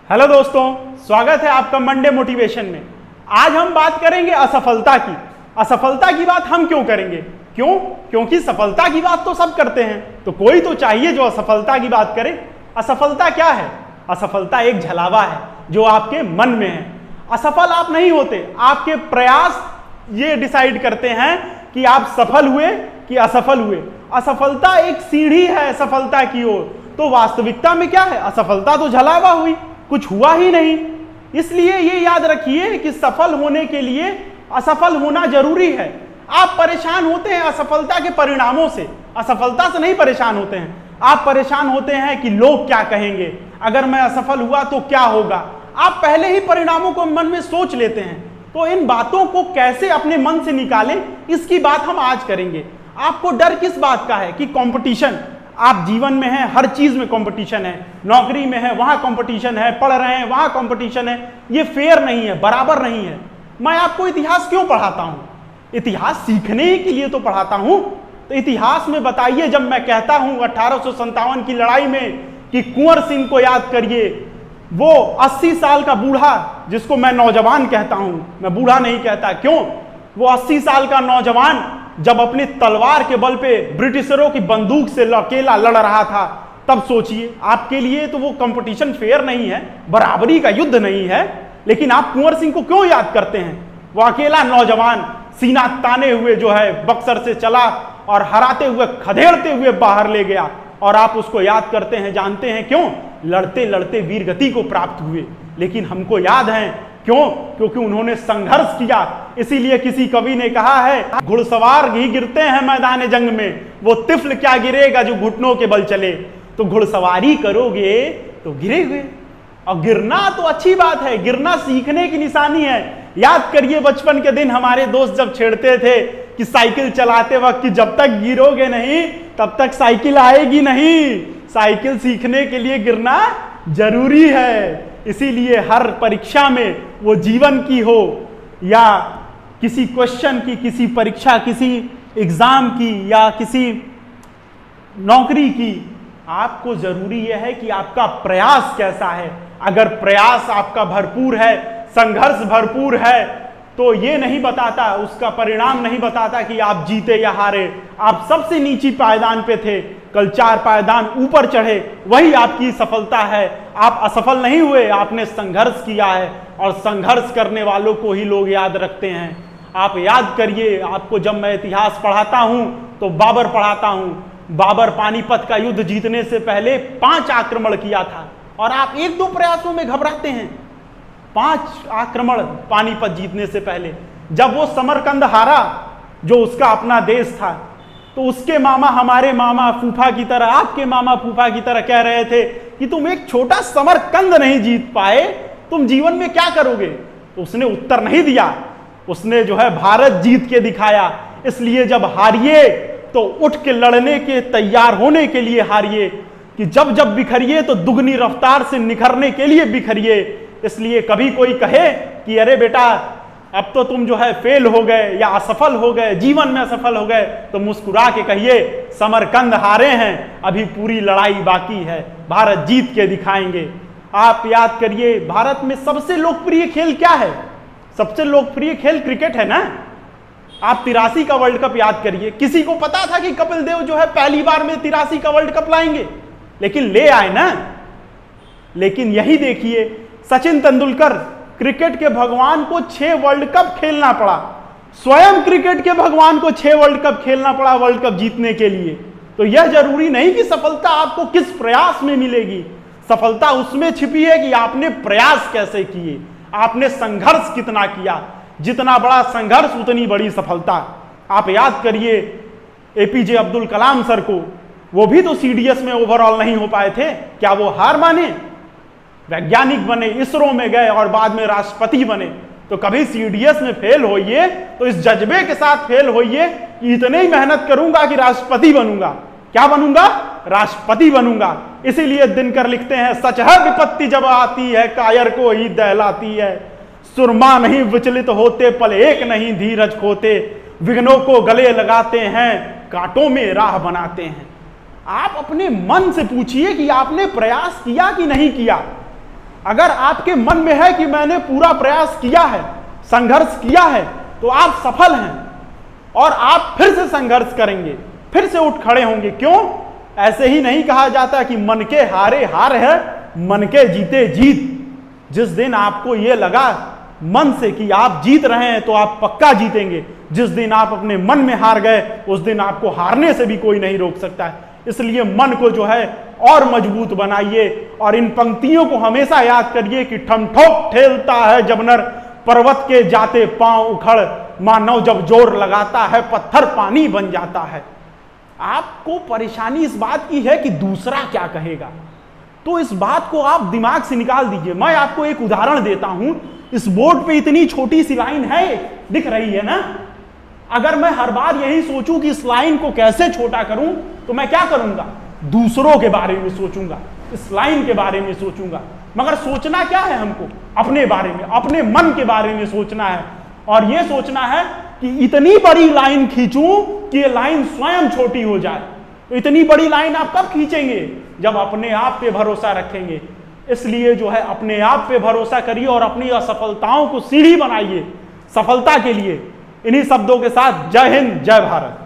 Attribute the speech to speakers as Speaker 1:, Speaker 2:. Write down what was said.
Speaker 1: Hello दोस्तों, स्वागत है आपका मंडे मोटिवेशन में। आज हम बात करेंगे असफलता की। असफलता की बात हम क्यों करेंगे? क्योंकि सफलता की बात तो सब करते हैं, तो कोई तो चाहिए जो असफलता की बात करे। असफलता क्या है? असफलता एक झलावा है जो आपके मन में है। असफल आप नहीं होते, आपके प्रयास ये डिसाइड करते हैं कि आप सफल हुए कि असफल हुए। असफलता एक सीढ़ी है सफलता की ओर। तो वास्तविकता में क्या है? असफलता तो झलावा हुई, कुछ हुआ ही नहीं। इसलिए ये याद रखिए कि सफल होने के लिए असफल होना जरूरी है। आप परेशान होते हैं असफलता के परिणामों से, असफलता से नहीं परेशान होते हैं। आप परेशान होते हैं कि लोग क्या कहेंगे, अगर मैं असफल हुआ तो क्या होगा। आप पहले ही परिणामों को मन में सोच लेते हैं। तो इन बातों को कैसे अपने मन से निकालें, इसकी बात हम आज करेंगे। आपको डर किस बात का है? कि कंपटीशन, आप जीवन में हैं, हर चीज में कंपटीशन है। नौकरी में है, वहां कंपटीशन है। पढ़ रहे हैं, वहां कंपटीशन है। ये फेयर नहीं है, बराबर नहीं है। मैं आपको इतिहास क्यों पढ़ाता हूं? इतिहास सीखने के लिए तो पढ़ाता हूं। तो इतिहास में बताइए, जब मैं कहता हूं 1857 की लड़ाई में कि कुंवर सिंह को याद करिए, वो 80 साल का बूढ़ा, जिसको मैं नौजवान कहता हूं, मैं बूढ़ा नहीं कहता। क्यों? वो 80 साल का नौजवान जब अपनी तलवार के बल पे ब्रिटिशरों की बंदूक से अकेला लड़ रहा था, तब सोचिए, आपके लिए तो वो कंपटीशन फेयर नहीं है, बराबरी का युद्ध नहीं है। लेकिन आप कुंवर सिंह को क्यों याद करते हैं? वो अकेला नौजवान सीना ताने हुए जो है बक्सर से चला और हराते हुए, खदेड़ते हुए बाहर ले गया। और आप उसको याद करते हैं, जानते हैं क्यों? लड़ते लड़ते वीरगति को प्राप्त हुए। लेकिन हमको याद है क्यों? क्योंकि उन्होंने संघर्ष किया। इसीलिए किसी कवि ने कहा है, घुड़सवार ही गिरते हैं मैदान जंग में, वो तिफल क्या गिरेगा जो घुटनों के बल चले। तो घुड़सवारी करोगे तो गिरेगे, और गिरना तो अच्छी बात है, गिरना सीखने की निशानी है। याद करिए बचपन के दिन, हमारे दोस्त जब छेड़ते थे कि साइकिल चलाते वक्त कि जब तक गिरोगे नहीं तब तक साइकिल आएगी नहीं। साइकिल सीखने के लिए गिरना जरूरी है। इसीलिए हर परीक्षा में, वो जीवन की हो या किसी क्वेश्चन की, किसी परीक्षा, किसी एग्जाम की या किसी नौकरी की, आपको जरूरी यह है कि आपका प्रयास कैसा है। अगर प्रयास आपका भरपूर है, संघर्ष भरपूर है, तो ये नहीं बताता, उसका परिणाम नहीं बताता कि आप जीते या हारे। आप सबसे नीची पायदान पे थे, कल 4 पायदान ऊपर चढ़े, वही आपकी सफलता है। आप असफल नहीं हुए, आपने संघर्ष किया है, और संघर्ष करने वालों को ही लोग याद रखते हैं। आप याद करिए, आपको जब मैं इतिहास पढ़ाता हूं तो बाबर पढ़ाता हूं। बाबर पानीपत का युद्ध जीतने से पहले 5 आक्रमण किया था, और आप 1-2 प्रयासों में घबराते हैं। 5 आक्रमण पानीपत जीतने से पहले। जब वो समरकंद हारा, जो उसका अपना देश था, तो उसके मामा हमारे मामा फूफा की तरह, आपके मामा फूफा की तरह कह रहे थे कि तुम एक छोटा समरकंद नहीं जीत पाए, तुम जीवन में क्या करोगे? तो उसने उत्तर नहीं दिया, उसने जो है भारत जीत के दिखाया। इसलिए जब हारिए तो उठ के लड़ने के तैयार होने के लिए हारिए, कि जब जब बिखरिए तो दुगनी रफ्तार से निखरने के लिए बिखरिए। इसलिए कभी कोई कहे कि अरे बेटा, अब तो तुम जो है फेल हो गए या असफल हो गए, जीवन में असफल हो गए, तो मुस्कुरा के कहिए समरकंद हारे हैं, अभी पूरी लड़ाई बाकी है, भारत जीत के दिखाएंगे। आप याद करिए, भारत में सबसे लोकप्रिय खेल क्या है? सबसे लोकप्रिय खेल क्रिकेट है ना। आप 83 का वर्ल्ड कप याद करिए। किसी को पता था कि कपिल देव जो है पहली बार में 83 का वर्ल्ड कप लाएंगे? लेकिन ले आए ना। लेकिन यही देखिए, सचिन तेंदुलकर, क्रिकेट के भगवान को 6 वर्ल्ड कप खेलना पड़ा। स्वयं क्रिकेट के भगवान को 6 वर्ल्ड कप खेलना पड़ा वर्ल्ड कप जीतने के लिए। तो यह जरूरी नहीं कि सफलता आपको किस प्रयास में मिलेगी। सफलता उसमें छिपी है कि आपने प्रयास कैसे किए, आपने संघर्ष कितना किया। जितना बड़ा संघर्ष उतनी बड़ी सफलता। आप याद करिए एपीजे अब्दुल कलाम सर को, वो भी तो सीडीएस में ओवरऑल नहीं हो पाए थे। क्या वो हार माने? वैज्ञानिक बने, इसरो में गए और बाद में राष्ट्रपति बने। तो कभी सीडीएस में फेल होइए तो इस जज्बे के साथ फेल होइए कि इतने ही मेहनत करूंगा कि राष्ट्रपति बनूंगा। क्या बनूंगा? राष्ट्रपति बनूंगा। इसीलिए दिनकर लिखते हैं, सच है विपत्ति जब आती है, कायर को ही दहलाती है। सुरमा नहीं विचलित होते, पल एक नहीं धीरज खोते, विघ्नों को गले लगाते हैं, कांटों में राह बनाते हैं। आप अपने मन से पूछिए कि आपने प्रयास किया कि नहीं किया। अगर आपके मन में है कि मैंने पूरा प्रयास किया है, संघर्ष किया है, तो आप सफल हैं और आप फिर से संघर्ष करेंगे, फिर से उठ खड़े होंगे। क्यों? ऐसे ही नहीं कहा जाता कि मन के हारे हार है, मन के जीते जीत। जिस दिन आपको यह लगा मन से कि आप जीत रहे हैं तो आप पक्का जीतेंगे। जिस दिन आप अपने मन में हार गए उस दिन आपको हारने से भी कोई नहीं रोक सकता है। इसलिए मन को जो है और मजबूत बनाइए और इन पंक्तियों को हमेशा याद करिए कि ठमठोक ठेलता है जब नर, पर्वत के जाते पांव उखड़, मानव जब जोर लगाता है पत्थर पानी बन जाता है। आपको परेशानी इस बात की है कि दूसरा क्या कहेगा, तो इस बात को आप दिमाग से निकाल दीजिए। मैं आपको एक उदाहरण देता हूं। इस बोर्ड पे इतनी छोटी सी लाइन है, दिख रही है ना? अगर मैं हर बार यही सोचूं कि इस लाइन को कैसे छोटा करूं, तो मैं क्या करूंगा? दूसरों के बारे में सोचूंगा, इस लाइन के बारे में सोचूंगा। मगर सोचना क्या है हमको? अपने बारे में, अपने मन के बारे में सोचना है। और यह सोचना है कि इतनी बड़ी लाइन खींचूं कि यह लाइन स्वयं छोटी हो जाए। तो इतनी बड़ी लाइन आप कब खींचेंगे? जब अपने आप पे भरोसा रखेंगे। इसलिए जो है अपने आप पे भरोसा करिए और अपनी असफलताओं को सीढ़ी बनाइए सफलता के लिए। इन्हीं शब्दों के साथ जय हिंद, जय भारत।